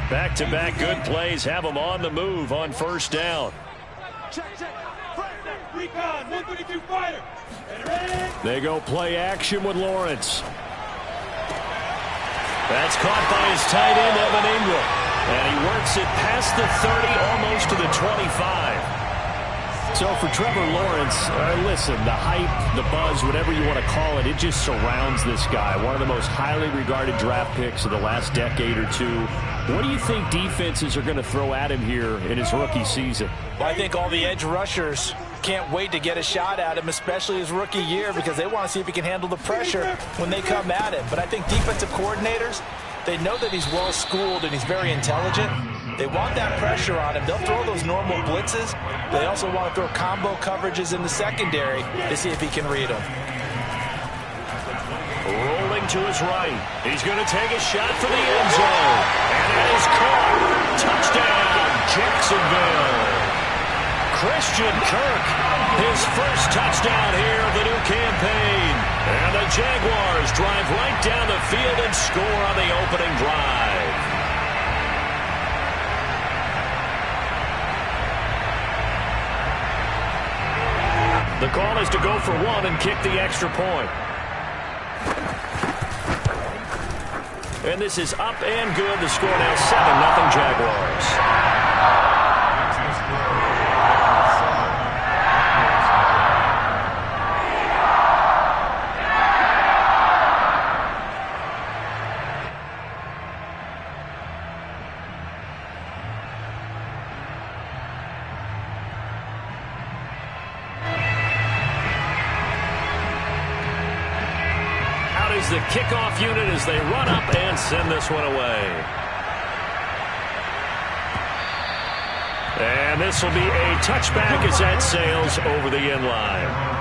Back-to-back good plays have them on the move on first down. They go play action with Lawrence. That's caught by his tight end, Evan Ingram. And he works it past the 30, almost to the 25. So for Trevor Lawrence, listen, the hype, the buzz, whatever you want to call it, it just surrounds this guy. One of the most highly regarded draft picks of the last decade or two. What do you think defenses are going to throw at him here in his rookie season? Well, I think all the edge rushers can't wait to get a shot at him, especially his rookie year, because they want to see if he can handle the pressure when they come at him. But I think defensive coordinators, they know that he's well-schooled and he's very intelligent. They want that pressure on him. They'll throw those normal blitzes. They also want to throw combo coverages in the secondary to see if he can read them. Rolling to his right. He's going to take a shot for the end zone. And that is caught. Touchdown, Jacksonville. Christian Kirk, his first touchdown here of the new campaign. And the Jaguars drive right down the field and score on the opening drive. The call is to go for one and kick the extra point. And this is up and good. The score now 7-0 Jaguars. The kickoff unit as they run up and send this one away. And this will be a touchback as that sails over the end line.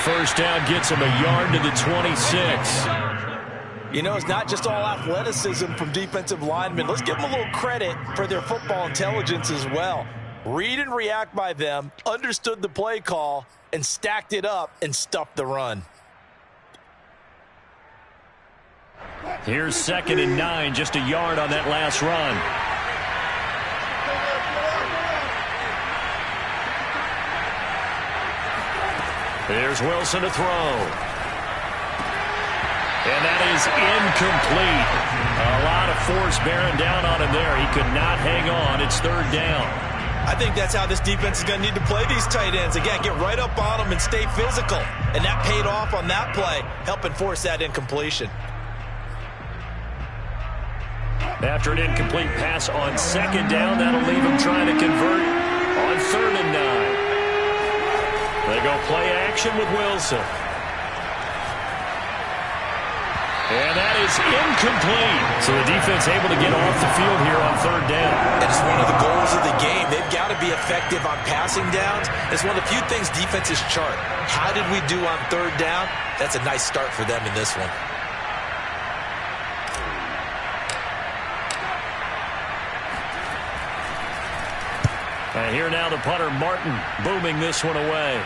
First down gets him a yard to the 26. You know, it's not just all athleticism from defensive linemen. Let's give them a little credit for their football intelligence as well. Read and react by them, understood the play call, and stacked it up and stuffed the run. Here's 2nd and 9, just a yard on that last run. There's Wilson to throw. And that is incomplete. A lot of force bearing down on him there. He could not hang on. It's 3rd down. I think that's how this defense is going to need to play these tight ends. Again, get right up on them and stay physical. And that paid off on that play, helping force that incompletion. After an incomplete pass on 2nd down, that'll leave him trying to convert on 3rd and 9. They go play action with Wilson. And that is incomplete. So the defense able to get off the field here on 3rd down. And it's one of the goals of the game. They've got to be effective on passing downs. It's one of the few things defenses chart. How did we do on 3rd down? That's a nice start for them in this one. And here now the punter, Martin, booming this one away.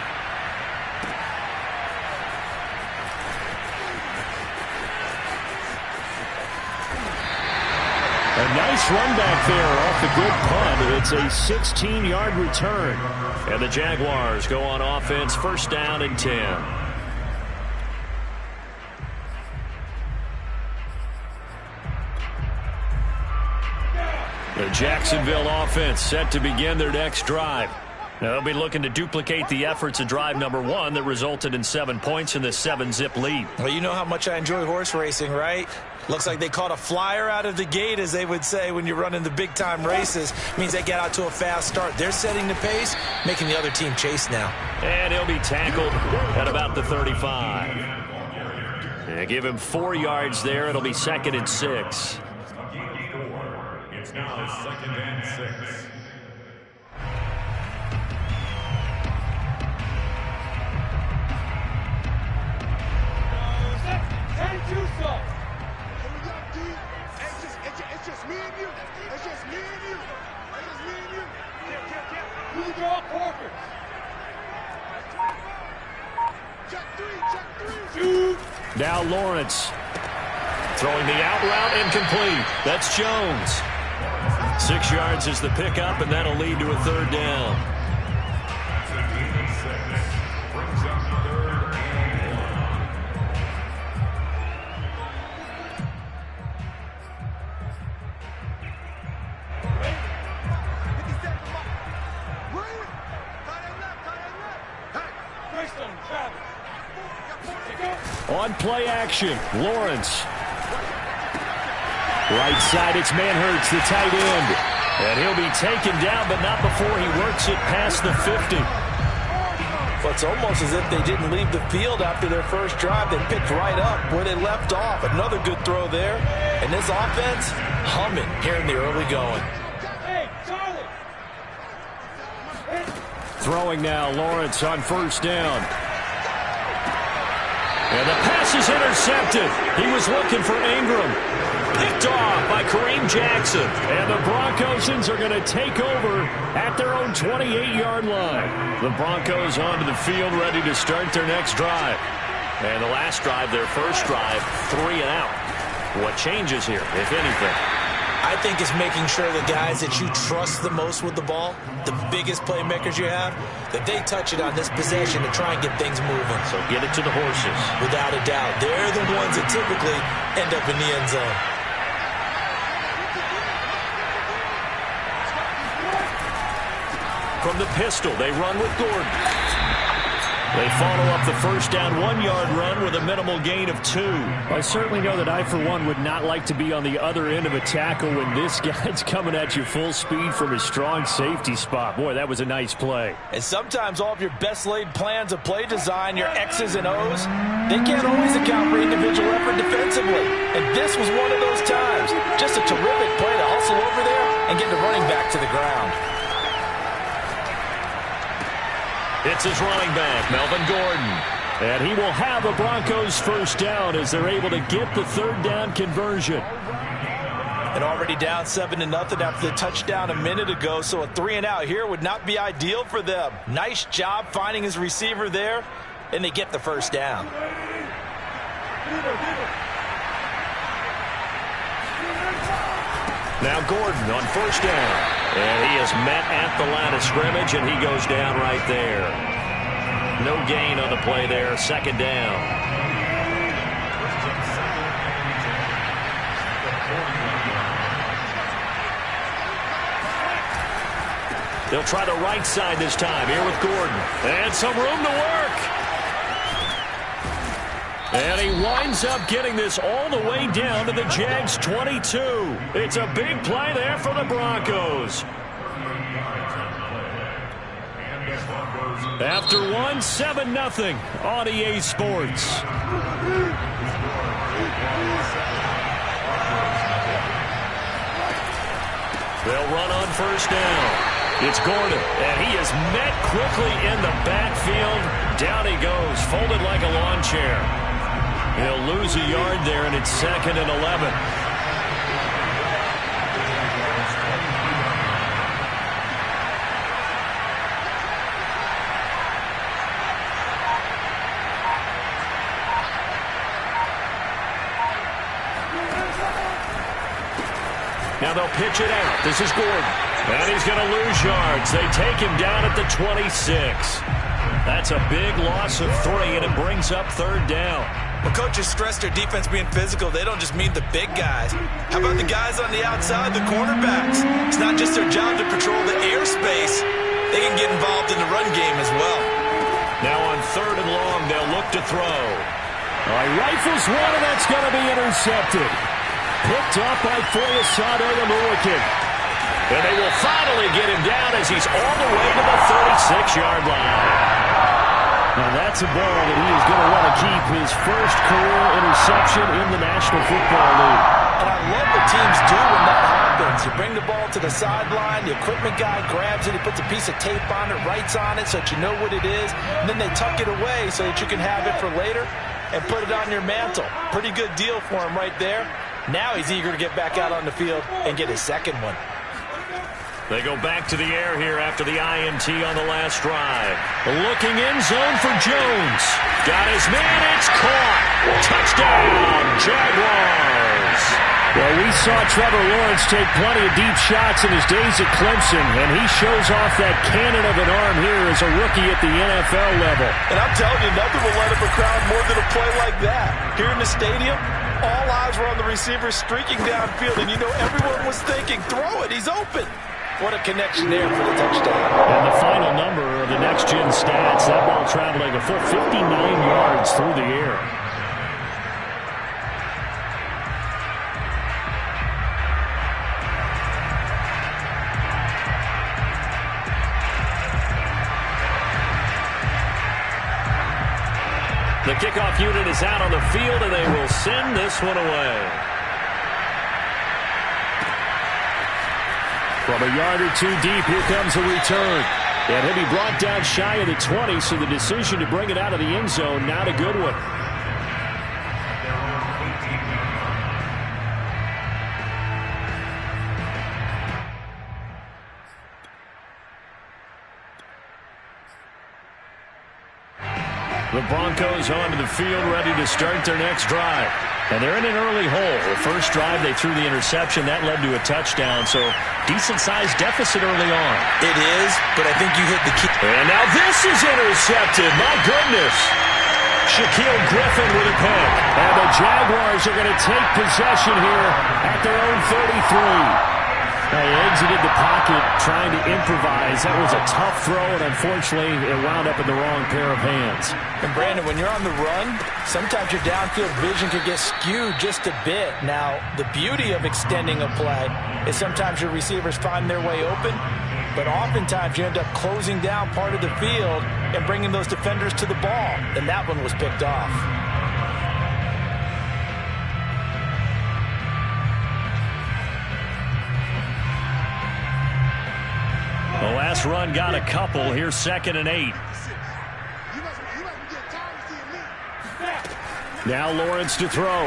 A nice run back there off the good punt. It's a 16-yard return. And the Jaguars go on offense, 1st down and 10. The Jacksonville offense set to begin their next drive. Now they'll be looking to duplicate the efforts of drive number 1 that resulted in 7 points in this 7-zip lead. Well, you know how much I enjoy horse racing, right? Looks like they caught a flyer out of the gate, as they would say when you're running the big-time races. Means they get out to a fast start. They're setting the pace, making the other team chase now. And he'll be tackled at about the 35. They give him 4 yards there. It'll be 2nd and 6. It's now 2nd and 6. It's just me and you. It's just me and you. It's just me and you. You draw Parker. Check three. Shoot. Now Lawrence. Throwing the out route incomplete. That's Jones. 6 yards is the pickup, and that'll lead to a third down. On play action, Lawrence. Right side, it's Manhurts, the tight end. And he'll be taken down, but not before he works it past the 50. Well, it's almost as if they didn't leave the field after their first drive. They picked right up where they left off. Another good throw there. And this offense, humming here in the early going. Throwing now, Lawrence on first down. And the pass is intercepted. He was looking for Ingram. Picked off by Kareem Jackson. And the Broncos are going to take over at their own 28-yard line. The Broncos onto the field ready to start their next drive. And the last drive, their first drive, 3 and out. What changes here, if anything? I think it's making sure the guys that you trust the most with the ball, the biggest playmakers you have, that they touch it on this possession to try and get things moving. So get it to the horses. Without a doubt. They're the ones that typically end up in the end zone. From the pistol, they run with Gordon. They follow up the first down 1-yard run with a minimal gain of 2. I certainly know that I, for one, would not like to be on the other end of a tackle when this guy's coming at you full speed from his strong safety spot. Boy, that was a nice play. And sometimes all of your best laid plans of play design, your X's and O's, they can't always account for individual effort defensively. And this was one of those times. Just a terrific play to hustle over there and get the running back to the ground. It's his running back, Melvin Gordon. And he will have a Broncos first down as they're able to get the third down conversion. And already down 7-0 after the touchdown a minute ago, so a 3 and out here would not be ideal for them. Nice job finding his receiver there, and they get the first down. Now Gordon on first down. And he is met at the line of scrimmage, and he goes down right there. No gain on the play there, second down. They'll try the right side this time, here with Gordon. And some room to work. And he winds up getting this all the way down to the Jags' 22. It's a big play there for the Broncos. After 7-0 on EA Sports. They'll run on first down. It's Gordon, and he is met quickly in the backfield. Down he goes, folded like a lawn chair. He'll lose a yard there, and it's 2nd and 11. Now they'll pitch it out. This is Gordon. And he's going to lose yards. They take him down at the 26. That's a big loss of 3, and it brings up third down. When coaches stress their defense being physical, they don't just mean the big guys. How about the guys on the outside, the cornerbacks? It's not just their job to patrol the airspace. They can get involved in the run game as well. Now on 3rd and long, they'll look to throw. Rifles one, and that's going to be intercepted. Picked up by Foyesade Oluwakin. And they will finally get him down as he's all the way to the 36-yard line. Now that's a ball that he is going to want to keep, his first career interception in the National Football League. And I love what teams do when that happens. You bring the ball to the sideline, the equipment guy grabs it, he puts a piece of tape on it, writes on it so that you know what it is, and then they tuck it away so that you can have it for later. and put it on your mantle. Pretty good deal for him right there. Now he's eager to get back out on the field and get his second one. They go back to the air here after the INT on the last drive. Looking end zone for Jones. Got his man. It's caught. Touchdown, Jaguars. Well, we saw Trevor Lawrence take plenty of deep shots in his days at Clemson, and he shows off that cannon of an arm here as a rookie at the NFL level. And I'm telling you, nothing will light up a crowd more than a play like that. Here in the stadium, all eyes were on the receiver streaking downfield, and you know everyone was thinking, throw it, he's open. What a connection there for the touchdown. And the final number of the next-gen stats, that ball traveling a full 59 yards through the air. The kickoff unit is out on the field, and they will send this one away. From a yard or two deep, here comes a return. And he'll be brought down shy of the 20, so the decision to bring it out of the end zone, not a good one. The Broncos onto the field, ready to start their next drive. And they're in an early hole. The first drive, they threw the interception. That led to a touchdown, so decent-sized deficit early on. It is, but I think you hit the key. And now this is intercepted. My goodness. Shaquille Griffin with a pick. And the Jaguars are going to take possession here at their own 33. Now he exited the pocket trying to improvise. That was a tough throw, and unfortunately, it wound up in the wrong pair of hands. And Brandon, when you're on the run, sometimes your downfield vision can get skewed just a bit. Now, the beauty of extending a play is sometimes your receivers find their way open, but oftentimes you end up closing down part of the field and bringing those defenders to the ball, and that one was picked off. The last run got a couple. Here's 2nd and 8. Now Lawrence to throw.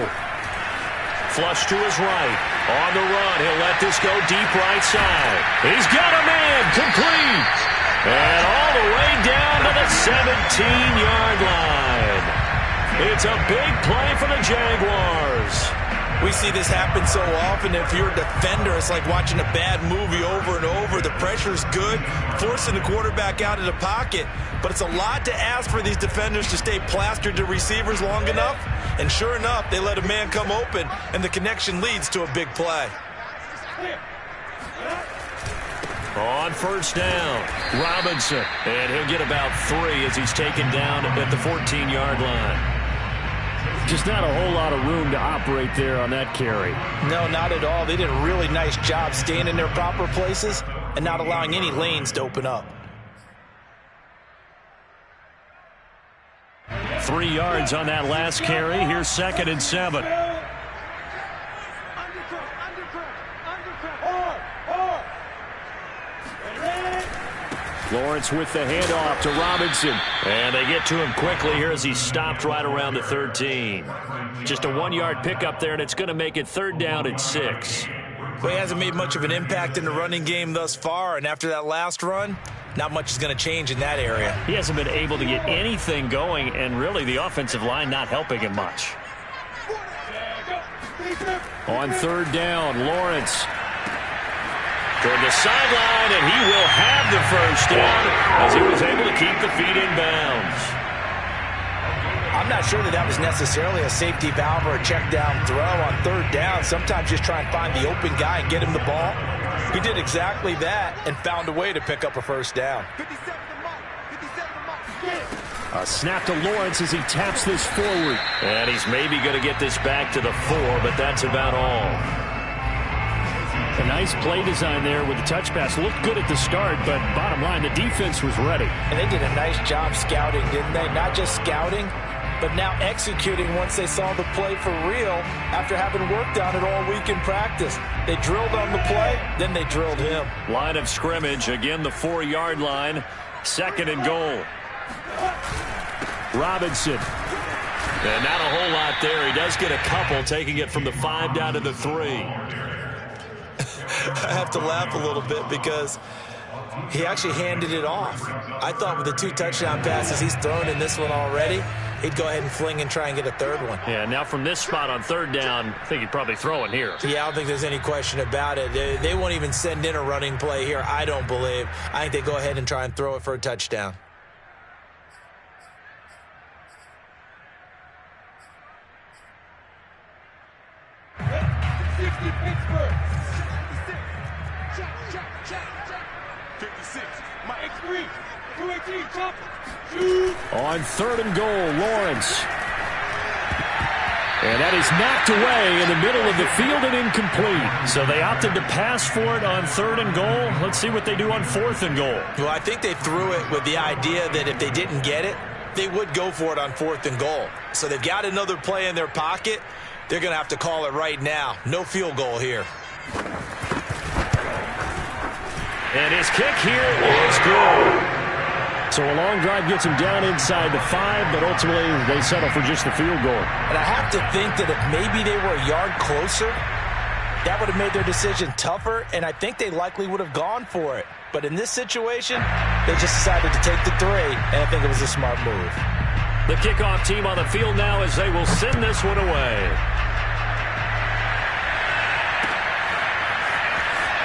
Flush to his right. On the run. He'll let this go deep right side. He's got a man. Complete. And all the way down to the 17-yard line. It's a big play for the Jaguars. We see this happen so often. If you're a defender, it's like watching a bad movie over and over. The pressure's good, forcing the quarterback out of the pocket. But it's a lot to ask for these defenders to stay plastered to receivers long enough. And sure enough, they let a man come open, and the connection leads to a big play. On first down, Robinson. And he'll get about 3 as he's taken down at the 14-yard line. Just not a whole lot of room to operate there on that carry. No, not at all. They did a really nice job staying in their proper places and not allowing any lanes to open up. 3 yards on that last carry. Here's 2nd and 7. Lawrence with the handoff to Robinson. And they get to him quickly here as he's stopped right around the 13. Just a 1-yard pickup there, and it's going to make it 3rd down and 6. Well, he hasn't made much of an impact in the running game thus far, and after that last run, not much is going to change in that area. He hasn't been able to get anything going, and really the offensive line not helping him much. On 3rd down, Lawrence toward the sideline, and he will have the first down as he was able to keep the feet in bounds. I'm not sure that was necessarily a safety valve or a check down throw on 3rd down. Sometimes just try and find the open guy and get him the ball. He did exactly that and found a way to pick up a first down. A snap to Lawrence as he taps this forward. And he's maybe going to get this back to the 4, but that's about all. A nice play design there with the touch pass. Looked good at the start, but bottom line, the defense was ready. And they did a nice job scouting, didn't they? Not just scouting, but now executing once they saw the play for real after having worked on it all week in practice. They drilled on the play, then they drilled him. Line of scrimmage, again the 4-yard line. 2nd and goal. Robinson And not a whole lot there. He does get a couple, taking it from the 5 down to the 3. I have to laugh a little bit because he actually handed it off. I thought with the 2 touchdown passes he's thrown in this one already, he'd go ahead and fling and try and get a 3rd one. Yeah, now from this spot on 3rd down, I think he'd probably throw it here. Yeah, I don't think there's any question about it. They won't even send in a running play here, I don't believe. I think they go ahead and try and throw it for a touchdown. On 3rd and goal, Lawrence. And that is knocked away in the middle of the field and incomplete. So they opted to pass for it on 3rd and goal. Let's see what they do on 4th and goal. Well, I think they threw it with the idea that if they didn't get it, they would go for it on 4th and goal. So they've got another play in their pocket. They're going to have to call it right now. No field goal here. And his kick here is good. So a long drive gets him down inside the 5, but ultimately they settle for just the field goal. And I have to think that if maybe they were a yard closer, that would have made their decision tougher, and I think they likely would have gone for it. But in this situation, they just decided to take the 3, and I think it was a smart move. The kickoff team on the field now as they will send this one away.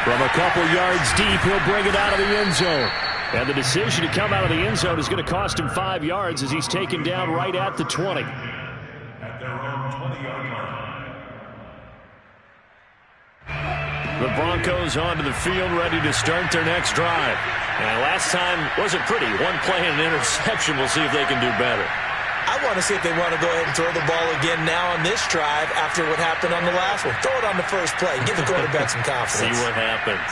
From a couple yards deep, he'll bring it out of the end zone. And the decision to come out of the end zone is going to cost him 5 yards as he's taken down right at the 20. At their own 20-yard line. The Broncos onto the field, ready to start their next drive. And last time wasn't pretty. 1 play and an interception. We'll see if they can do better. I want to see if they want to go ahead and throw the ball again now on this drive after what happened on the last one. Throw it on the first play. Give the quarterback some confidence. See what happens.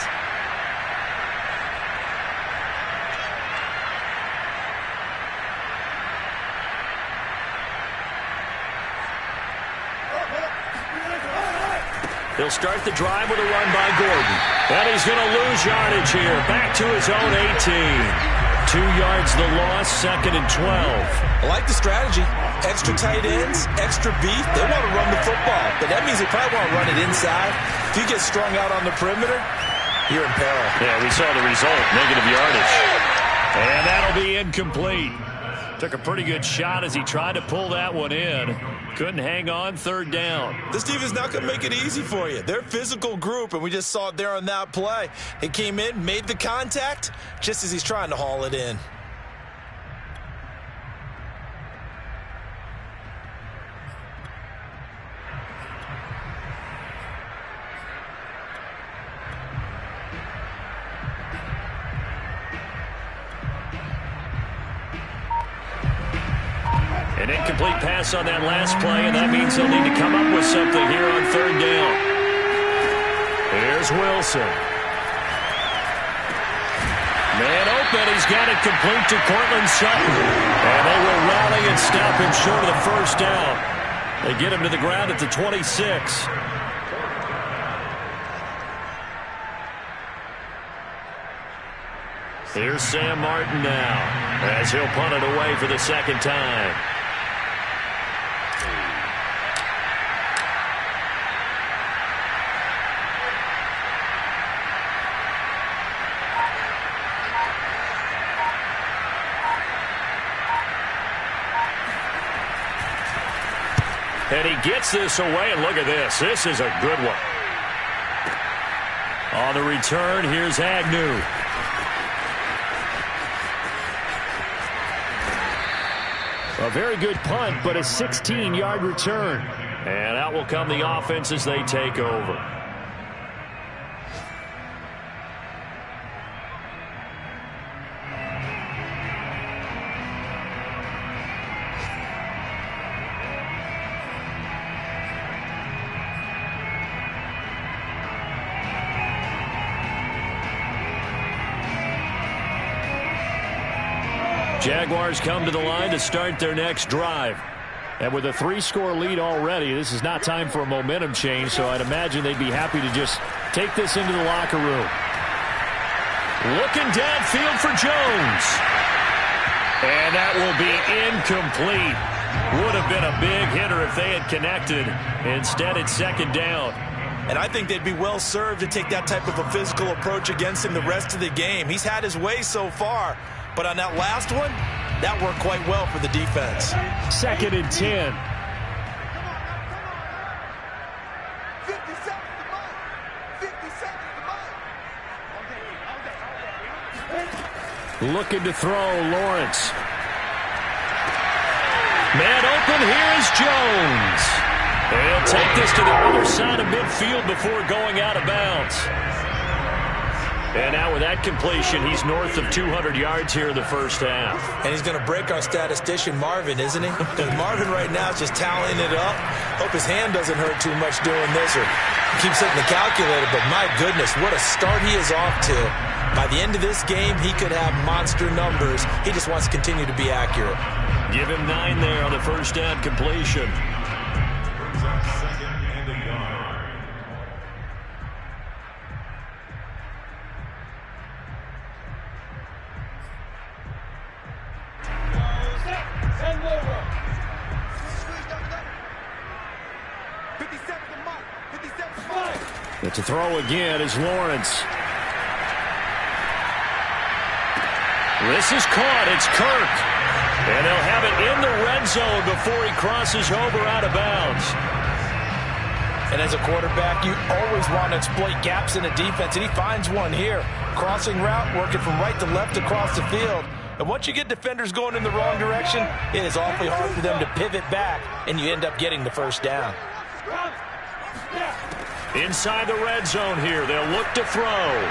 He'll start the drive with a run by Gordon. And he's going to lose yardage here. Back to his own 18. 2 yards the loss, 2nd and 12. I like the strategy. Extra tight ends, extra beef. They want to run the football, but that means they probably want to run it inside. If you get strung out on the perimeter, you're in peril. Yeah, we saw the result, negative yardage. And that'll be incomplete. Took a pretty good shot as he tried to pull that one in. Couldn't hang on, 3rd down. This team is not going to make it easy for you. They're a physical group, and we just saw it there on that play. He came in, made the contact, just as he's trying to haul it in. An incomplete pass on that last play, and that means they'll need to come up with something here on 3rd down. Here's Wilson. Man open, he's got it complete to Cortland Sutton. And they will rally and stop him short of the 1st down. They get him to the ground at the 26. Here's Sam Martin now, as he'll punt it away for the 2nd time. And he gets this away, and look at this. This is a good one. On the return, here's Agnew. A very good punt, but a 16-yard return. And out will come the offense as they take over. Jaguars come to the line to start their next drive. And with a 3-score lead already, this is not time for a momentum change, so I'd imagine they'd be happy to just take this into the locker room. Looking downfield for Jones. And that will be incomplete. Would have been a big hitter if they had connected. Instead, it's second down. And I think they'd be well served to take that type of a physical approach against him the rest of the game. He's had his way so far, but on that last one, that worked quite well for the defense. Second and 10. 50 seconds to mine. 50 seconds to mine. Looking to throw, Lawrence. Man open, here is Jones. He'll take this to the other side of midfield before going out of bounds. And now with that completion, he's north of 200 yards here in the first half. And he's going to break our statistician, Marvin, isn't he? Because Marvin right now is just tallying it up. Hope his hand doesn't hurt too much doing this, or keeps hitting the calculator. But my goodness, what a start he is off to. By the end of this game, he could have monster numbers. He just wants to continue to be accurate. Give him 9 there on the first down completion. Brings up second and a yard. Squeeze down the gun. 57 to mine. 57 to mine. But to throw again is Lawrence. This is caught. It's Kirk. And they'll have it in the red zone before he crosses over out of bounds. And as a quarterback, you always want to exploit gaps in the defense, and he finds one here. Crossing route, working from right to left across the field. And once you get defenders going in the wrong direction, it is awfully hard for them to pivot back, and you end up getting the first down. Inside the red zone here, they'll look to throw.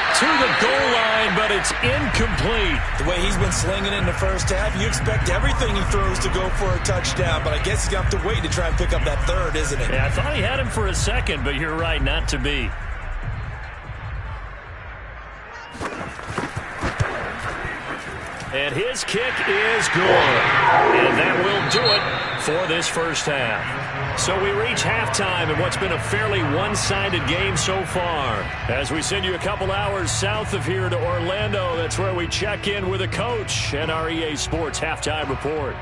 To the goal line, but it's incomplete. The way he's been slinging it in the first half, you expect everything he throws to go for a touchdown, but I guess he's going to have to wait to try and pick up that third, isn't it? Yeah, I thought he had him for a second, but you're right, not to be. And his kick is good. And that will do it for this first half. So we reach halftime in what's been a fairly one-sided game so far. As we send you a couple hours south of here to Orlando, that's where we check in with a coach and our EA Sports Halftime Report.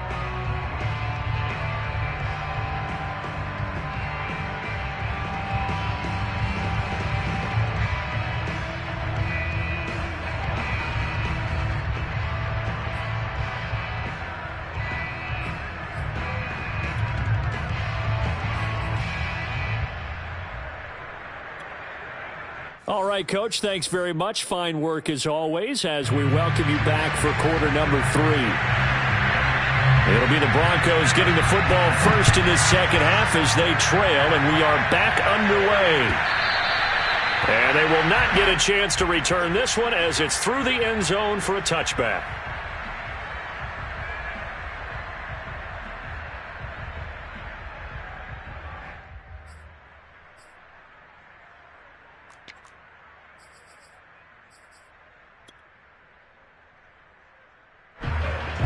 All right, Coach, thanks very much. Fine work as always as we welcome you back for quarter number 3. It'll be the Broncos getting the football first in this second half as they trail, and we are back underway. And they will not get a chance to return this one as it's through the end zone for a touchback.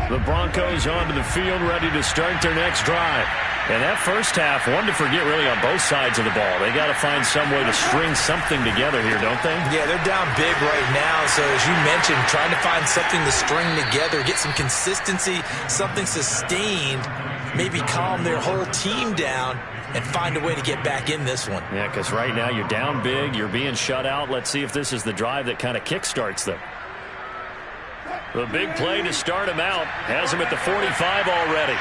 The Broncos onto the field, ready to start their next drive. And that first half, one to forget really on both sides of the ball. They got to find some way to string something together here, don't they? Yeah, they're down big right now. So as you mentioned, trying to find something to string together, get some consistency, something sustained, maybe calm their whole team down and find a way to get back in this one. Yeah, because right now you're down big, you're being shut out. Let's see if this is the drive that kind of kickstarts them. The big play to start him out has him at the 45 already.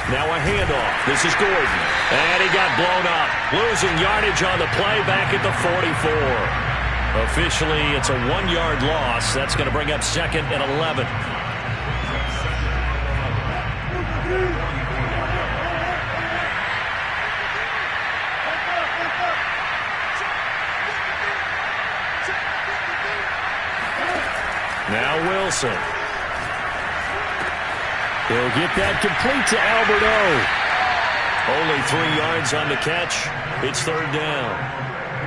Now a handoff. This is Gordon. And he got blown up. Losing yardage on the play back at the 44. Officially, it's a 1-yard loss. That's going to bring up second and 11. Now Wilson. He'll get that complete to Albert O. Only 3 yards on the catch. It's third down.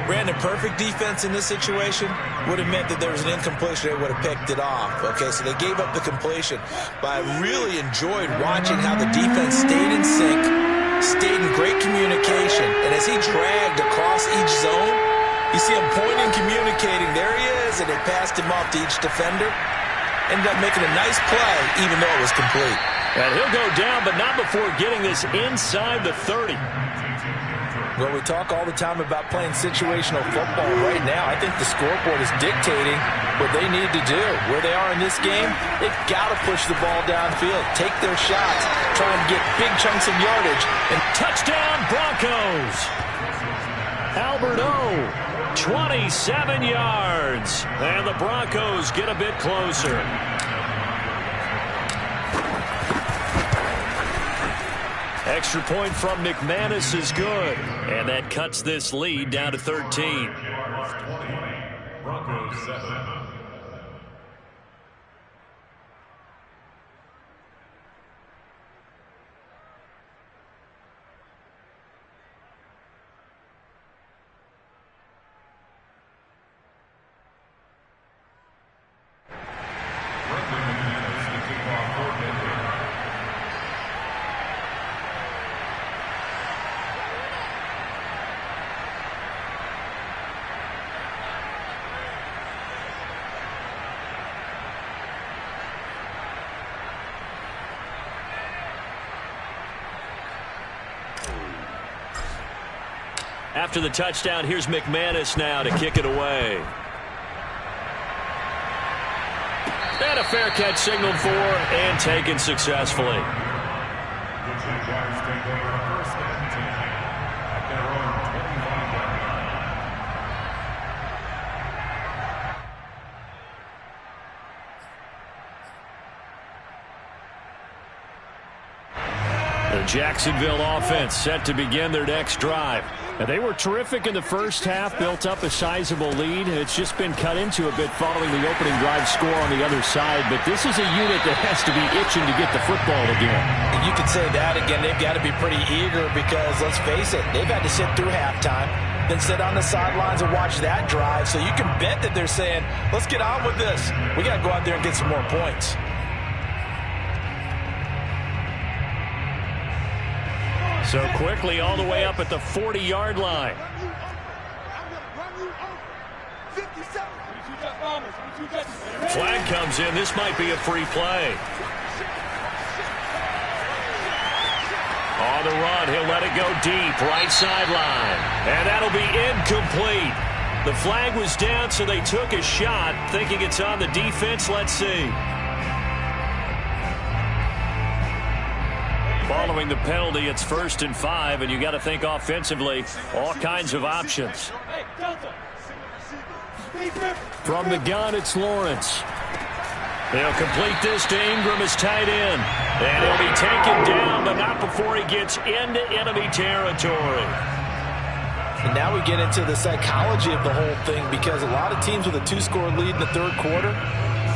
Brandon, perfect defense in this situation would have meant that there was an incompletion. They would have picked it off. Okay, so they gave up the completion. But I really enjoyed watching how the defense stayed in sync, stayed in great communication. And as he dragged across each zone, you see him pointing, communicating. There he is, and they passed him off to each defender. ended up making a nice play, even though it was complete. And he'll go down, but not before getting this inside the 30. Well, we talk all the time about playing situational football. Right now, I think the scoreboard is dictating what they need to do. Where they are in this game, they've got to push the ball downfield, take their shots, try and get big chunks of yardage. And touchdown, Broncos! Albert O, 27 yards. And the Broncos get a bit closer. Extra point from McManus is good. And that cuts this lead down to 13. Broncos 7. After the touchdown, here's McManus now to kick it away. And a fair catch signaled for and taken successfully. The Jaguars take over first and 10 at their own 25-yard line. The Jacksonville offense set to begin their next drive. And they were terrific in the first half, built up a sizable lead. It's just been cut into a bit following the opening drive score on the other side. But this is a unit that has to be itching to get the football again. You could say that again. They've got to be pretty eager because, let's face it, they've had to sit through halftime, then sit on the sidelines and watch that drive. So you can bet that they're saying, let's get on with this. We got to go out there and get some more points. So quickly all the way up at the 40-yard line. Flag comes in. This might be a free play. On the run, he'll let it go deep, right sideline. And that'll be incomplete. The flag was down, so they took a shot, thinking it's on the defense. Let's see. Following the penalty, it's 1st and 5, and you got to think offensively, all kinds of options. From the gun, it's Lawrence. They'll complete this to Ingram as tight end. And he'll be taken down, but not before he gets into enemy territory. And now we get into the psychology of the whole thing, because a lot of teams with a 2-score lead in the third quarter,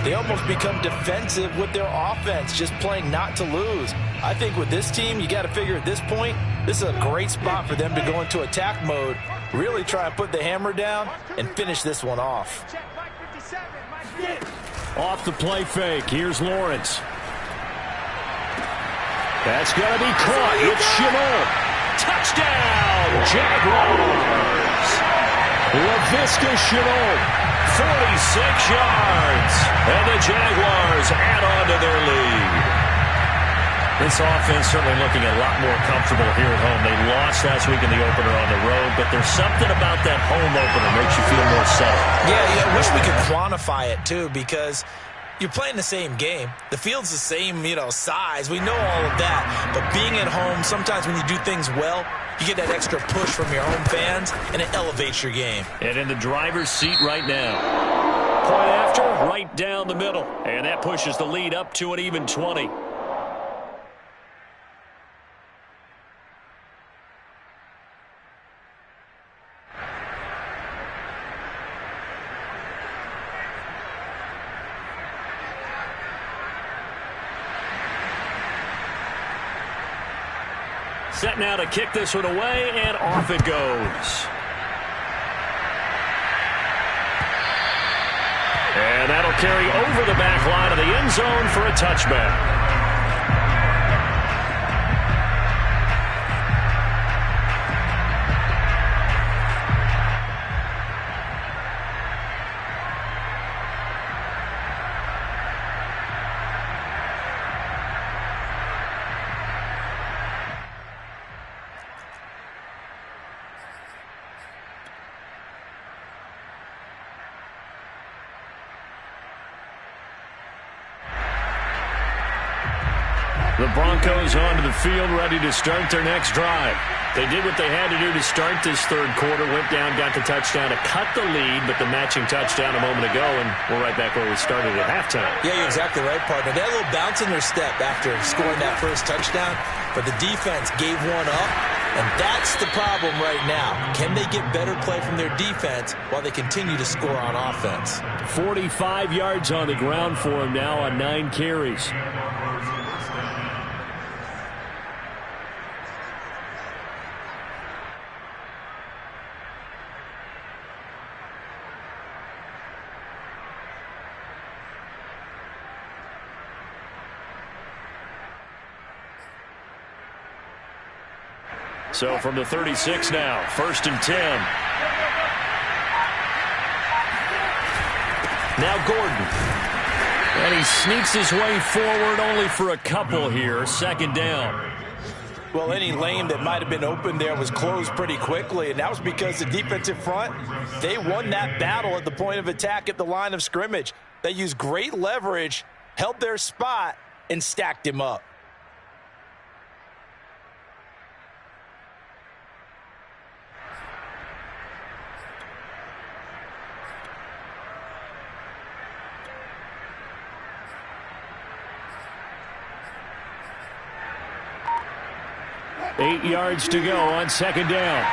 they almost become defensive with their offense, just playing not to lose. I think with this team, you got to figure at this point, this is a great spot for them to go into attack mode, really try and put the hammer down and finish this one off. Off the play fake, here's Lawrence. That's going to be caught. It's Shenault. Touchdown, Jaguars. Laviska Shenault. 46 yards, and the Jaguars add on to their lead. This offense certainly looking a lot more comfortable here at home. They lost last week in the opener on the road, but there's something about that home opener makes you feel more settled. Yeah, I wish we could quantify it, too, because you're playing the same game. The field's the same, size. We know all of that. But being at home, sometimes when you do things well, you get that extra push from your home fans, and it elevates your game. And in the driver's seat right now. Point after, right down the middle. And that pushes the lead up to an even 20. Set now to kick this one away, and off it goes. And that'll carry over the back line of the end zone for a touchback. The Broncos onto the field, ready to start their next drive. They did what they had to do to start this third quarter, went down, got the touchdown to cut the lead, but the matching touchdown a moment ago, and we're right back where we started at halftime. Yeah, you're exactly right, partner. They had a little bounce in their step after scoring that first touchdown, but the defense gave one up, and that's the problem right now. Can they get better play from their defense while they continue to score on offense? 45 yards on the ground for him now on 9 carries. So from the 36 now, 1st and 10. Now Gordon. And he sneaks his way forward only for a couple here. 2nd down. Well, any lane that might have been open there was closed pretty quickly, and that was because the defensive front, they won that battle at the point of attack at the line of scrimmage. They used great leverage, held their spot, and stacked him up. Eight yards to go on 2nd down.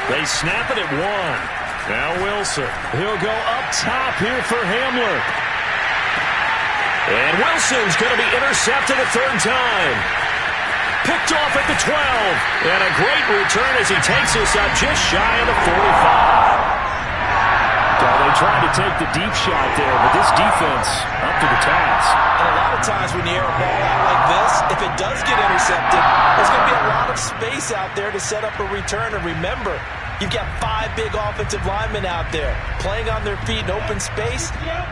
They snap it at 1. Now Wilson. He'll go up top here for Hamler. And Wilson's going to be intercepted a 3rd time. Picked off at the 12. And a great return as he takes us up just shy of the 45. So they tried to take the deep shot there, but this defense up to the task. And a lot of times when you air a ball out like this, if it does get intercepted, there's going to be a lot of space out there to set up a return. And remember, you've got 5 big offensive linemen out there playing on their feet in open space.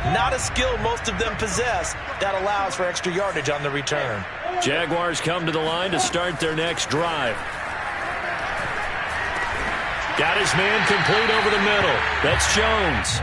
Not a skill most of them possess that allows for extra yardage on the return. Jaguars come to the line to start their next drive. Got his man complete over the middle. That's Jones.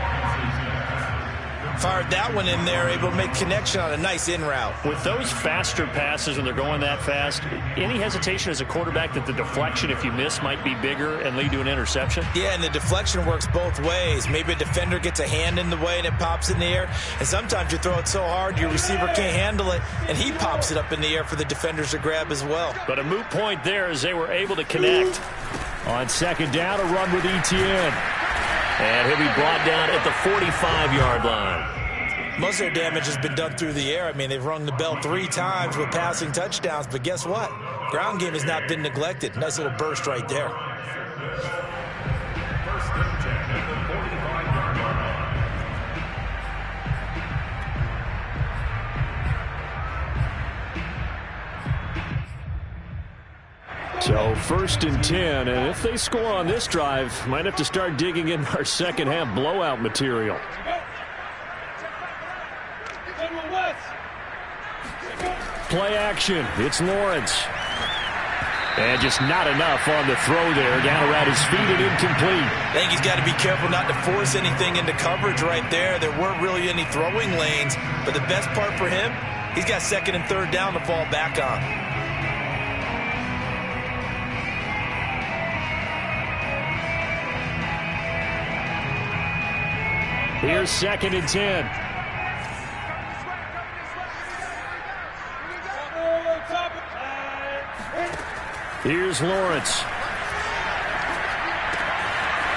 Fired that one in there, able to make connection on a nice in route. With those faster passes and they're going that fast, any hesitation as a quarterback that the deflection, if you miss, might be bigger and lead to an interception? Yeah, and the deflection works both ways. Maybe a defender gets a hand in the way and it pops in the air. And sometimes you throw it so hard your receiver can't handle it, and he pops it up in the air for the defenders to grab as well. But a moot point there as they were able to connect. On 2nd down, a run with Etienne. And he'll be brought down at the 45-yard line. Most of their damage has been done through the air. I mean, they've rung the bell 3 times with passing touchdowns, but guess what? Ground game has not been neglected. Nice little burst right there. So 1st and 10, and if they score on this drive, might have to start digging in our second half blowout material. Play action. It's Lawrence. And just not enough on the throw there. Down around his feet and incomplete. I think he's got to be careful not to force anything into coverage right there. There weren't really any throwing lanes, but the best part for him, he's got 2nd and 3rd down to fall back on. Here's 2nd and 10. Here's Lawrence.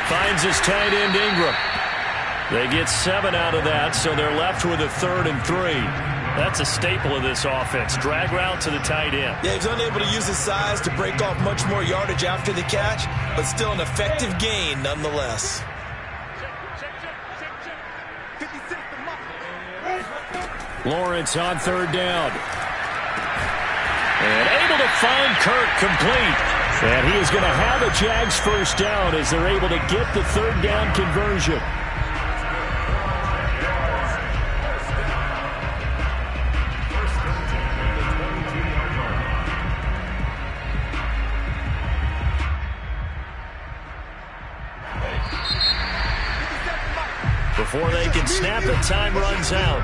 Finds his tight end Ingram. They get 7 out of that, so they're left with a 3rd and 3. That's a staple of this offense. Drag route to the tight end. Yeah, he's unable to use his size to break off much more yardage after the catch, but still an effective gain nonetheless. Lawrence on 3rd down. And able to find Kirk complete. And he is going to have a Jags 1st down as they're able to get the 3rd down conversion. Before they can snap it, time runs out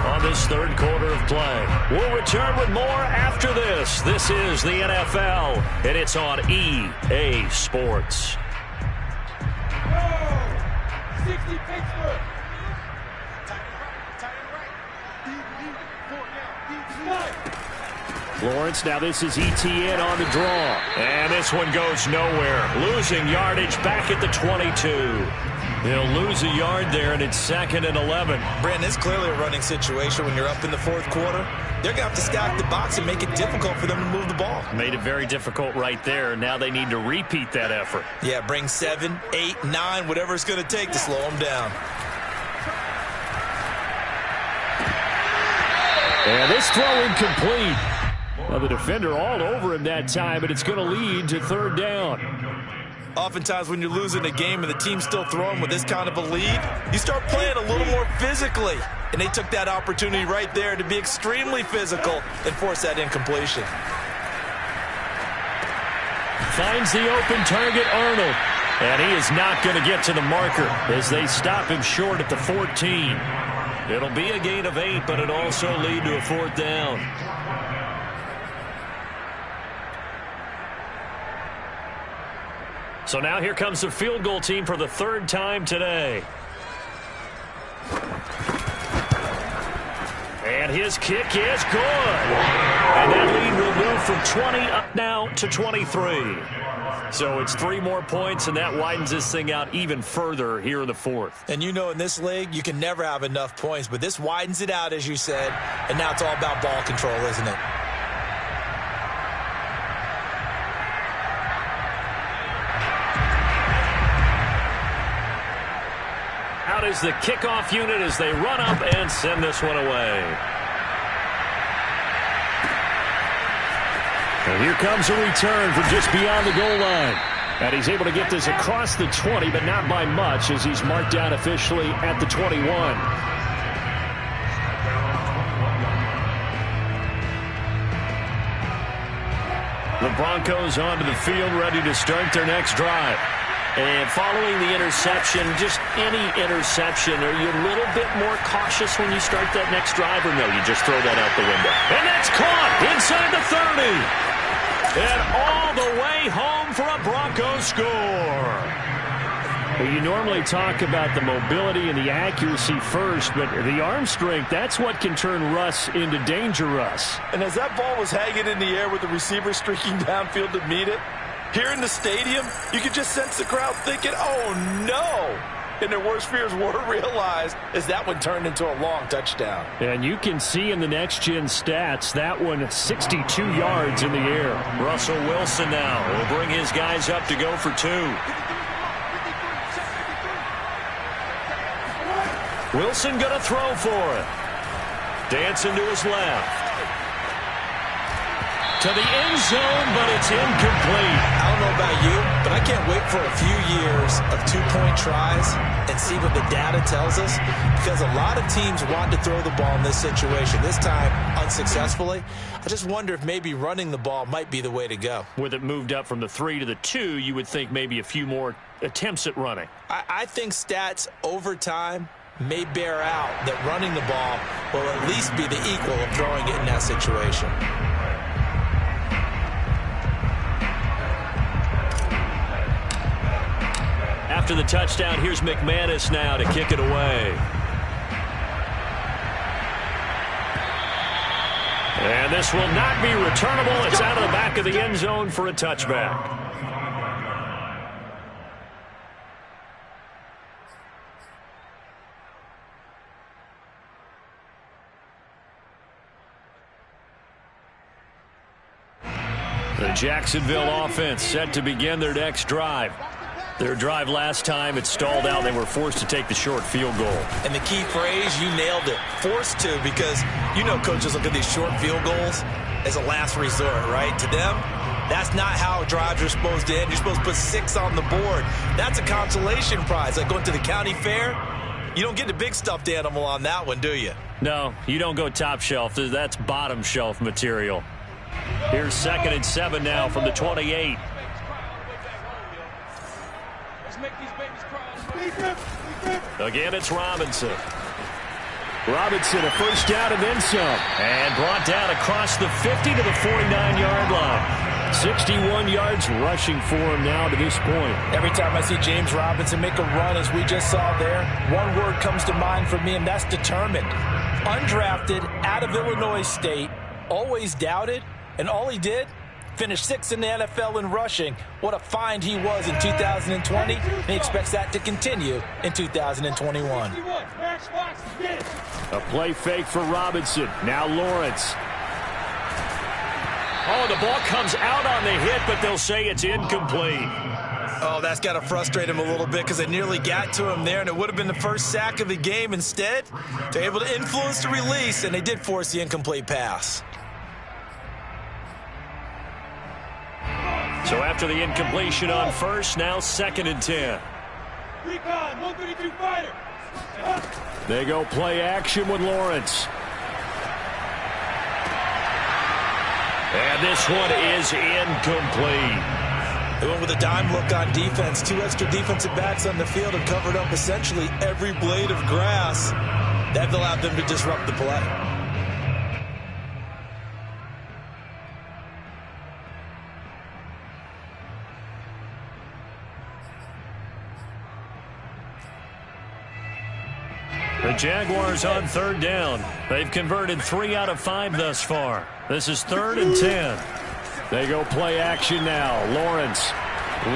on this third quarter of play. We'll return with more after this. This is the NFL, and it's on EA Sports. 60 Pittsburgh. Lawrence, now this is ETN on the draw. And this one goes nowhere. Losing yardage back at the 22. He'll lose a yard there, and it's 2nd and 11. Brandon, it's clearly a running situation when you're up in the fourth quarter. They're going to have to stack the box and make it difficult for them to move the ball. Made it very difficult right there. Now they need to repeat that effort. Yeah, bring 7, 8, 9, whatever it's going to take to slow them down. And this throw incomplete. Well, the defender all over him that time, but it's going to lead to 3rd down. Oftentimes when you're losing a game and the team's still throwing with this kind of a lead, you start playing a little more physically. And they took that opportunity right there to be extremely physical and force that incompletion. Finds the open target, Arnold. And he is not going to get to the marker as they stop him short at the 14. It'll be a gain of 8, but it'll also lead to a 4th down. So now here comes the field goal team for the 3rd time today. And his kick is good. And that lead will move from 20 up now to 23. So it's 3 more points, and that widens this thing out even further here in the 4th. And you know in this league, you can never have enough points, but this widens it out, as you said, and now it's all about ball control, isn't it? Out is the kickoff unit as they run up and send this one away. And here comes a return from just beyond the goal line. And he's able to get this across the 20, but not by much as he's marked down officially at the 21. The Broncos onto the field, ready to start their next drive. And following the interception, just any interception, are you a little bit more cautious when you start that next drive, or no, you just throw that out the window? And that's caught inside the 30. And all the way home for a Broncos score. Well, you normally talk about the mobility and the accuracy first, but the arm strength, that's what can turn Russ into danger Russ. And as that ball was hanging in the air with the receiver streaking downfield to meet it, here in the stadium, you could just sense the crowd thinking, oh, no. And their worst fears were realized as that one turned into a long touchdown. And you can see in the next-gen stats, that one 62 yards in the air. Russell Wilson now will bring his guys up to go for 2. Wilson going to throw for it. Dancing to his left. To the end zone, but it's incomplete. I don't know about you, but I can't wait for a few years of 2-point tries and see what the data tells us, because a lot of teams want to throw the ball in this situation. This time, unsuccessfully. I just wonder if maybe running the ball might be the way to go. With it moved up from the 3 to the 2, you would think maybe a few more attempts at running. I think stats over time may bear out that running the ball will at least be the equal of throwing it in that situation. After the touchdown, here's McManus now to kick it away. And this will not be returnable. It's out of the back of the end zone for a touchback. The Jacksonville offense set to begin their next drive. Their drive last time, it stalled out. They were forced to take the short field goal. And the key phrase, you nailed it, forced to, because you know coaches look at these short field goals as a last resort, right? To them, that's not how drives are supposed to end. You're supposed to put 6 on the board. That's a consolation prize. Like going to the county fair, you don't get the big stuffed animal on that one, do you? No, you don't go top shelf. That's bottom shelf material. Here's 2nd and 7 now from the 28. Let's make these babies cry. Again, it's Robinson. Robinson, a first down and then some. And brought down across the 50 to the 49-yard line. 61 yards rushing for him now to this point. Every time I see James Robinson make a run, as we just saw there, one word comes to mind for me, and that's determined. Undrafted, out of Illinois State, always doubted, and all he did, finished 6th in the NFL in rushing. What a find he was in 2020, and he expects that to continue in 2021. A play fake for Robinson. Now Lawrence. Oh, the ball comes out on the hit, but they'll say it's incomplete. Oh, that's got to frustrate him a little bit because they nearly got to him there, and it would have been the first sack of the game. Instead, they're able to influence the release, and they did force the incomplete pass. So after the incompletion on first, now 2nd and 10. Recon, 132 fighter. They go play action with Lawrence. And this one is incomplete. They went with a dime look on defense. 2 extra defensive backs on the field and covered up essentially every blade of grass. That allowed them to disrupt the play. The Jaguars on 3rd down. They've converted 3 out of 5 thus far. This is 3rd and 10. They go play action now. Lawrence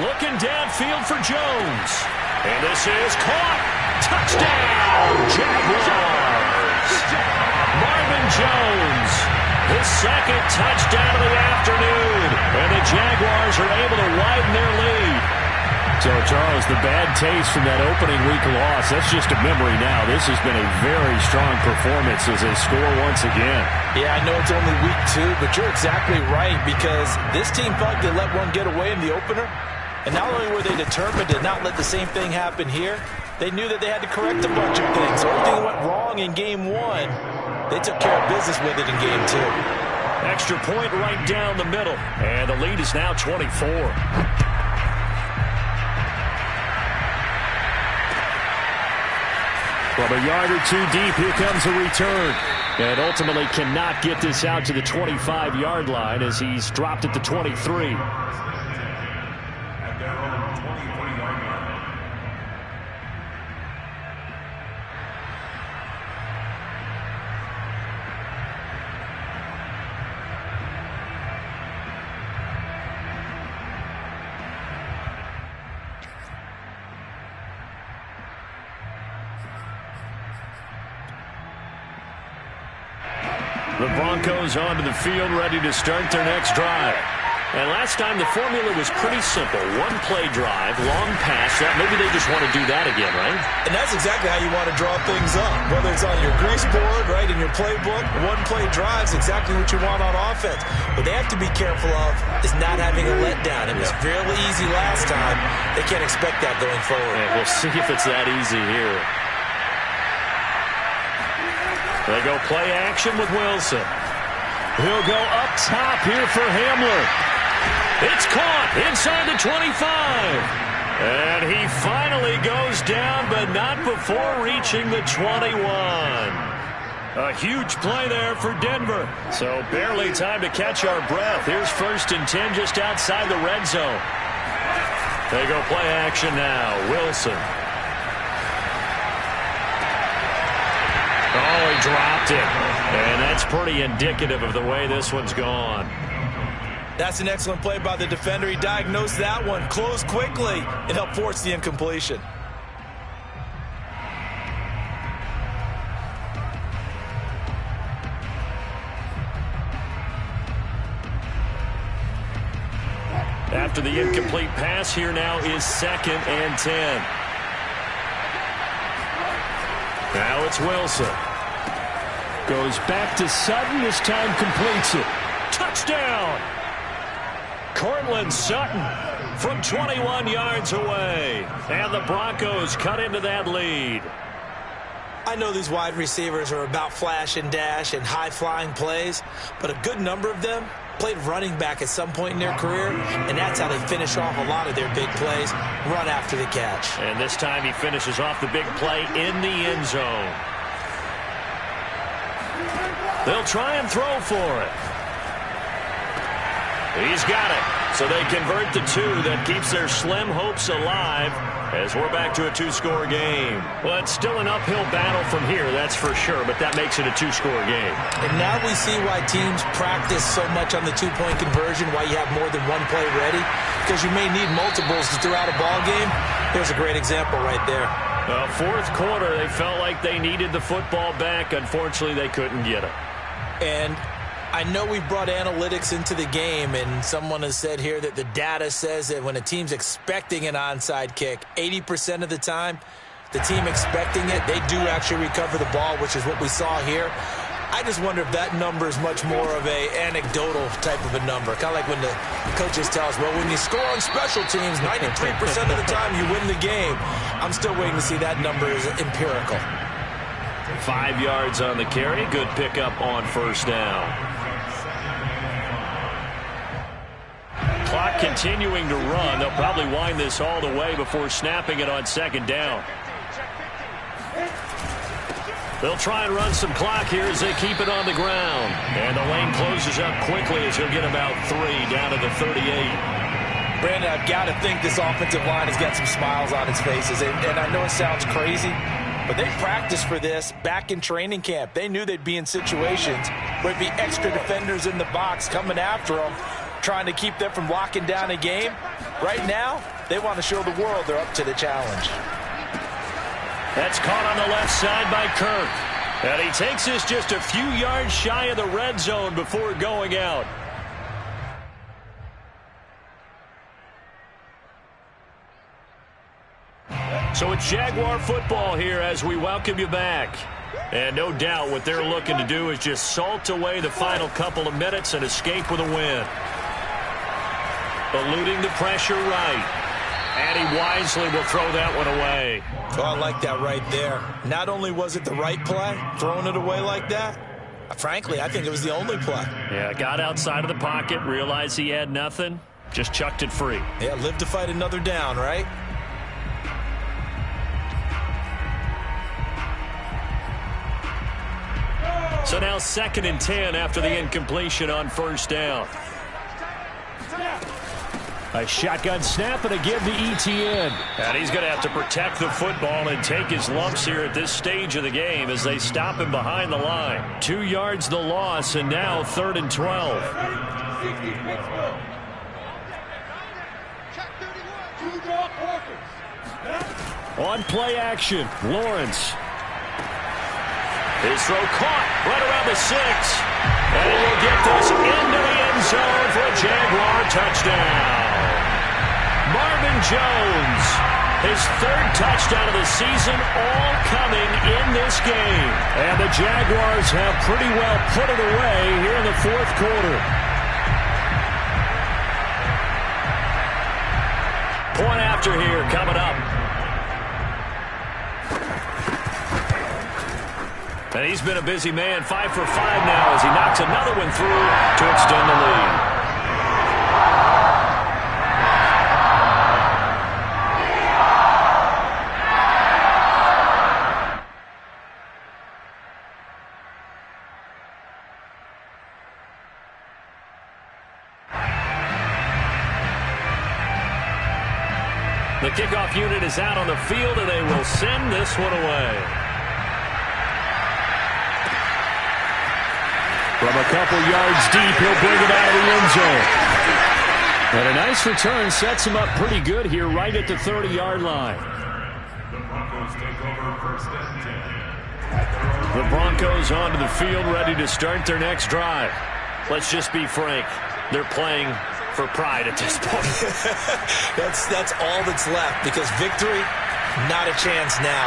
looking downfield for Jones. And this is caught. Touchdown, Jaguars. Marvin Jones, his 2nd touchdown of the afternoon. And the Jaguars are able to widen their lead. So, Charles, the bad taste from that opening week loss, that's just a memory now. This has been a very strong performance as they score once again. Yeah, I know it's only week 2, but you're exactly right because this team felt like they let one get away in the opener. And not only were they determined to not let the same thing happen here, they knew that they had to correct a bunch of things. So everything that went wrong in game 1, they took care of business with it in game 2. Extra point right down the middle. And the lead is now 24. From a yard or 2 deep, here comes a return. And ultimately cannot get this out to the 25-yard line as he's dropped at the 23. At their own 23-yard line. The Broncos onto the field, ready to start their next drive. And last time the formula was pretty simple. 1-play drive, long pass. Maybe they just want to do that again, right? And that's exactly how you want to draw things up. Whether it's on your grease board, right, in your playbook, 1-play drives, exactly what you want on offense. What they have to be careful of is not having a letdown. It was fairly easy last time. They can't expect that going forward. And we'll see if it's that easy here. They go play action with Wilson. He'll go up top here for Hamler. It's caught inside the 25. And he finally goes down, but not before reaching the 21. A huge play there for Denver. So barely time to catch our breath. Here's 1st and 10 just outside the red zone. They go play action now. Wilson. Oh, he dropped it. And that's pretty indicative of the way this one's gone. That's an excellent play by the defender. He diagnosed that one, closed quickly, and helped force the incompletion. After the incomplete pass, here now is 2nd and 10. Now it's Wilson. Goes back to Sutton. This time completes it. Touchdown! Cortland Sutton from 21 yards away. And the Broncos cut into that lead. I know these wide receivers are about flash and dash and high-flying plays, but a good number of them played running back at some point in their career, and that's how they finish off a lot of their big plays, run after the catch. And this time he finishes off the big play in the end zone. They'll try and throw for it. He's got it. So they convert the two. That keeps their slim hopes alive as we're back to a two-score game. Well, it's still an uphill battle from here, that's for sure, but that makes it a two-score game. And now we see why teams practice so much on the two-point conversion, why you have more than one play ready, because you may need multiples to throw out a ball game. Here's a great example right there. Fourth quarter, they felt like they needed the football back. Unfortunately, they couldn't get it. And I know we brought analytics into the game, and someone has said here that the data says that when a team's expecting an onside kick, 80% of the time, the team expecting it, they do actually recover the ball, which is what we saw here. I just wonder if that number is much more of a anecdotal type of a number. Kind of like when the coaches tell us, well, when you score on special teams, 93% of the time you win the game. I'm still waiting to see that number is empirical. 5 yards on the carry. Good pickup on first down. Clock continuing to run. They'll probably wind this all the way before snapping it on second down. They'll try and run some clock here as they keep it on the ground. And the lane closes up quickly as he'll get about 3 down to the 38. Brandon, I've got to think this offensive line has got some smiles on its faces. And I know it sounds crazy, but they practiced for this back in training camp. They knew they'd be in situations where it'd be extra defenders in the box coming after them, trying to keep them from locking down a game. Right now, they want to show the world they're up to the challenge. That's caught on the left side by Kirk. And he takes this just a few yards shy of the red zone before going out. So it's Jaguar football here as we welcome you back. And no doubt what they're looking to do is just salt away the final couple of minutes and escape with a win. Eluding the pressure right. And he wisely will throw that one away. Oh, I like that right there. Not only was it the right play, throwing it away like that, frankly, I think it was the only play. Yeah, got outside of the pocket, realized he had nothing, just chucked it free. Yeah, live to fight another down, right? So now 2nd and 10 after the incompletion on first down. A shotgun snap and a give to Etienne. And he's going to have to protect the football and take his lumps here at this stage of the game as they stop him behind the line. 2 yards the loss, and now 3rd and 12. On play action, Lawrence. His throw caught right around the 6. And he will get this into the end zone for a Jaguar touchdown. Marvin Jones, his 3rd touchdown of the season, all coming in this game. And the Jaguars have pretty well put it away here in the 4th quarter. Point after here coming up. And he's been a busy man, 5 for 5 now as he knocks another one through to extend the lead. The kickoff unit is out on the field, and they will send this one away. From a couple yards deep, he'll bring it out of the end zone. And a nice return sets him up pretty good here right at the 30-yard line. The Broncos take over 1st and 10. The Broncos onto the field ready to start their next drive. Let's just be frank. They're playing for pride at this point. That's all that's left, because victory, not a chance now.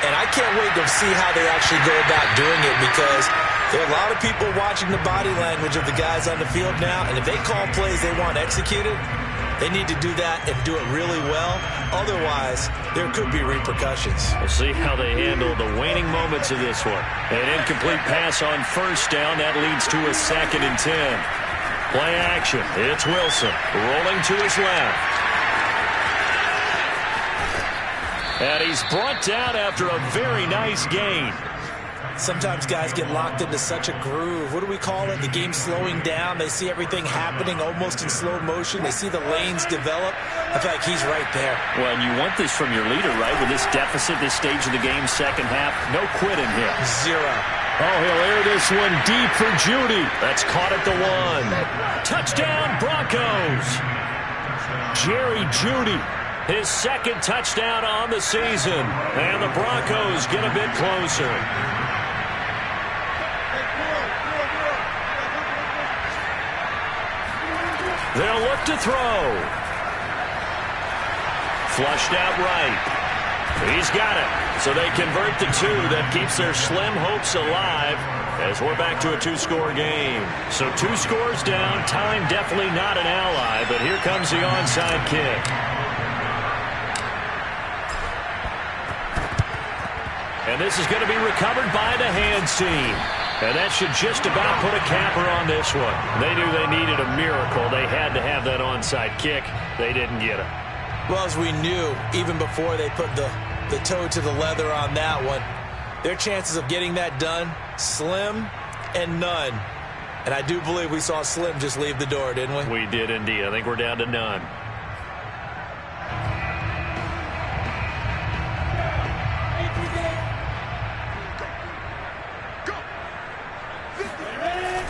And I can't wait to see how they actually go about doing it, because there are a lot of people watching the body language of the guys on the field now, and if they call plays they want executed, they need to do that and do it really well. Otherwise, there could be repercussions. We'll see how they handle the waning moments of this one. An incomplete pass on first down. That leads to a 2nd and 10. Play action. It's Wilson rolling to his left. And he's brought down after a very nice gain. Sometimes guys get locked into such a groove. What do we call it? The game's slowing down. They see everything happening almost in slow motion. They see the lanes develop. I feel like he's right there. Well, and you want this from your leader, right? With this deficit, this stage of the game, second half, no quitting here. Zero. Oh, he'll air this one deep for Judy. That's caught at the 1. Touchdown, Broncos. Jerry Judy, his second touchdown on the season. And the Broncos get a bit closer. They'll look to throw. Flushed out right. He's got it. So they convert the 2. That keeps their slim hopes alive as we're back to a 2-score game. So 2 scores down. Time definitely not an ally, but here comes the onside kick. And this is going to be recovered by the hands team. And that should just about put a capper on this one. They knew they needed a miracle. They had to have that onside kick. They didn't get it. Well, as we knew, even before they put the toe to the leather on that one, their chances of getting that done, slim and none. And I do believe we saw Slim just leave the door, didn't we? We did indeed. I think we're down to none.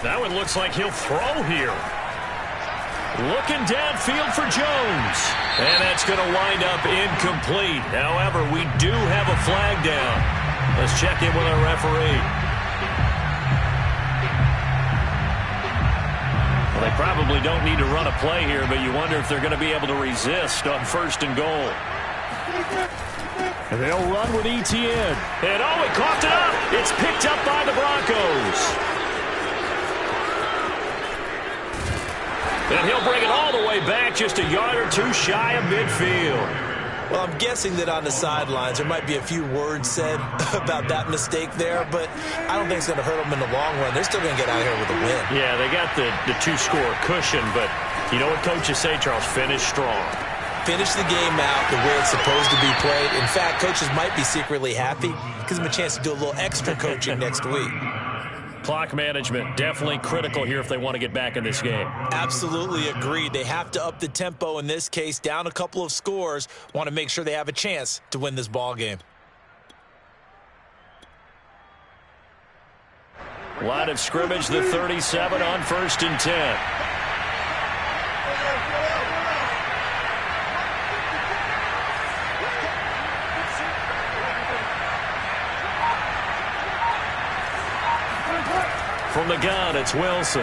That one looks like he'll throw here. Looking downfield for Jones. And that's going to wind up incomplete. However, we do have a flag down. Let's check in with our referee. Well, they probably don't need to run a play here, but you wonder if they're going to be able to resist on 1st and goal. And they'll run with Etienne. And oh, he coughed it up. It's picked up by the Broncos. And he'll bring it all the way back, just a yard or 2 shy of midfield. Well, I'm guessing that on the sidelines there might be a few words said about that mistake there, but I don't think it's going to hurt them in the long run. They're still going to get out here with a win. Yeah, they got the 2-score cushion, but you know what coaches say, Charles? Finish strong. Finish the game out the way it's supposed to be played. In fact, coaches might be secretly happy. Gives them a chance to do a little extra coaching next week. Clock management, definitely critical here if they want to get back in this game. Absolutely agreed. They have to up the tempo in this case, down a couple of scores. Want to make sure they have a chance to win this ball game. Line of scrimmage, the 37 on 1st and 10. From the gun, it's Wilson.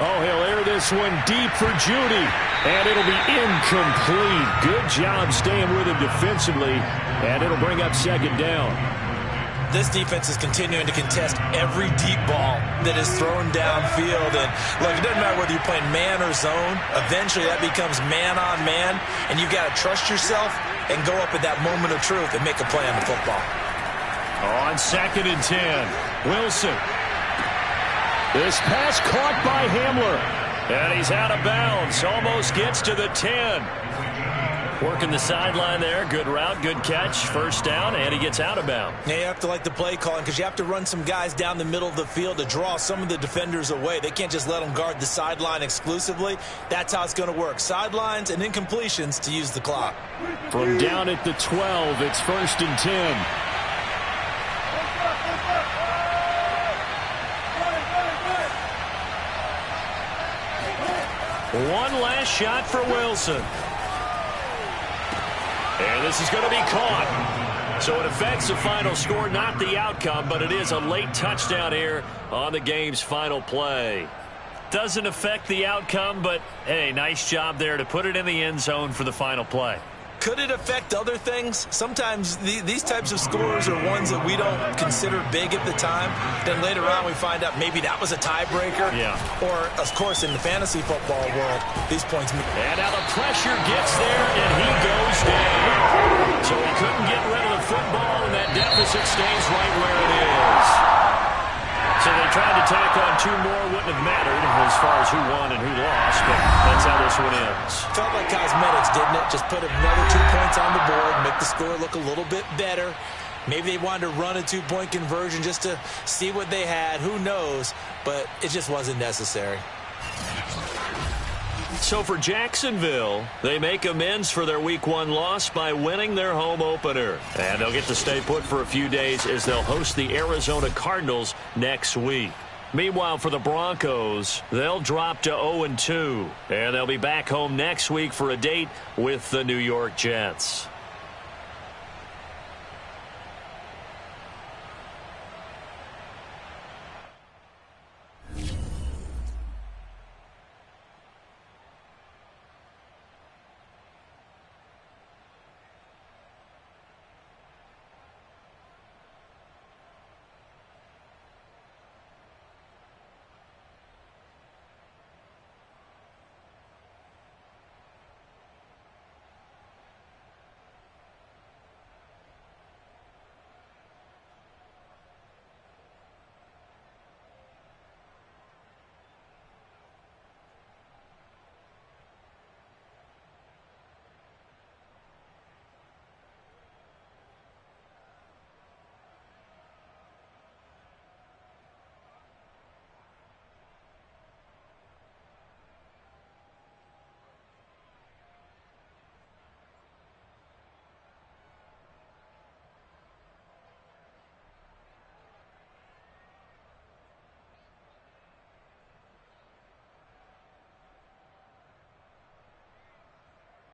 Oh, he'll air this one deep for Judy. And it'll be incomplete. Good job staying with him defensively. And it'll bring up 2nd down. This defense is continuing to contest every deep ball that is thrown downfield. And look, it doesn't matter whether you're playing man or zone. Eventually that becomes man on man. And you got to trust yourself and go up at that moment of truth and make a play on the football. On 2nd and 10, Wilson. This pass caught by Hamler. And he's out of bounds. Almost gets to the 10. Working the sideline there. Good route, good catch. 1st down, and he gets out of bounds. Yeah, you have to like the play calling because you have to run some guys down the middle of the field to draw some of the defenders away. They can't just let them guard the sideline exclusively. That's how it's going to work. Sidelines and incompletions to use the clock. From down at the 12, it's 1st and 10. One last shot for Wilson. And this is going to be caught. So it affects the final score, not the outcome, but it is a late touchdown here on the game's final play. Doesn't affect the outcome, but, hey, nice job there to put it in the end zone for the final play. Could it affect other things? Sometimes these types of scores are ones that we don't consider big at the time. Then later on we find out maybe that was a tiebreaker. Yeah. Or, of course, in the fantasy football world, these points. And now the pressure gets there, and he goes down. So he couldn't get rid of the football, and that deficit stays right where it is. So they tried to tack on 2 more. Wouldn't have mattered as far as who won and who lost, but that's how this one ends. Felt like cosmetics, didn't it? Just put another 2 points on the board, make the score look a little bit better. Maybe they wanted to run a 2-point conversion just to see what they had. Who knows? But it just wasn't necessary. So for Jacksonville, they make amends for their Week 1 loss by winning their home opener. And they'll get to stay put for a few days as they'll host the Arizona Cardinals next week. Meanwhile, for the Broncos, they'll drop to 0-2. And they'll be back home next week for a date with the New York Jets.